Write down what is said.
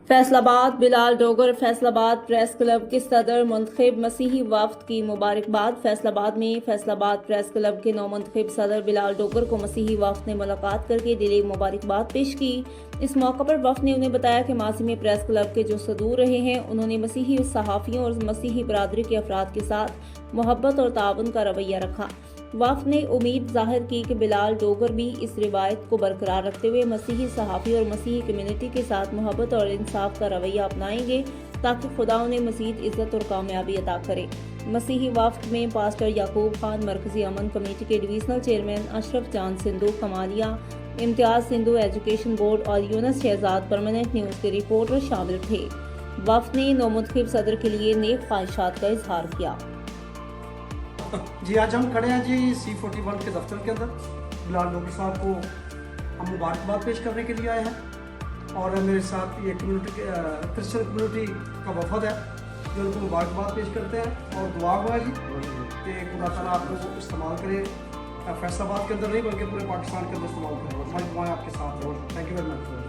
Faisalabad Bilal Dogar Faisalabad press club के सदर मुंतखब मसीही वफ्द की मुबारकबाद। फैसलाबाद में फैसलाबाद प्रेस क्लब के नौमुंतखब सदर बिलाल डोगर को मसीही वफ्द ने मुलाकात करके दिली मुबारकबाद पेश की। इस मौका पर वफ्द ने उन्हें बताया कि माजी में प्रेस क्लब के जो सदूर रहे हैं, उन्होंने मसीही सहाफ़ियों और मसीही बरादरी के अफराद के साथ मोहब्बत और ताउन का रवैया रखा। वफ्द ने उम्मीद जाहिर की कि बिलाल डोगर भी इस रिवायत को बरकरार रखते हुए मसीही सहाफ़ी और मसीही कम्युनिटी के साथ मोहब्बत और इंसाफ का रवैया अपनाएंगे ताकि खुदा उन्हें मज़ीद इज़्ज़त और कामयाबी अता करे। मसीही वफ्द में पास्टर याकूब खान, मरकज़ी अमन कमेटी के डिवीज़नल चेयरमैन अशरफ जान सिंधु कमालिया, इम्तियाज़ सिंधु एजुकेशन बोर्ड और यूनुस शहजाद परमानेंट न्यूज़ के रिपोर्टर शामिल थे। वफ्द ने नौमुंतखब सदर के लिए नेक ख्वाहिशात का इजहार किया। जी, आज हम खड़े हैं जी C41 के दफ्तर के अंदर। बिलाल डोगर साहब को हम मुबारकबाद पेश करने के लिए आए हैं और मेरे साथ ये कम्युनिटी क्रिश्चियन कम्युनिटी का वफद है जो उनको मुबारकबाद पेश करते हैं और दुआ हुआ जी कि खुदा ताला आपको इस्तेमाल करे, फैसलाबाद के अंदर नहीं बल्कि पूरे पाकिस्तान के अंदर इस्तेमाल करें। हमारी दुआएं आपके साथ हैं। Thank you very much.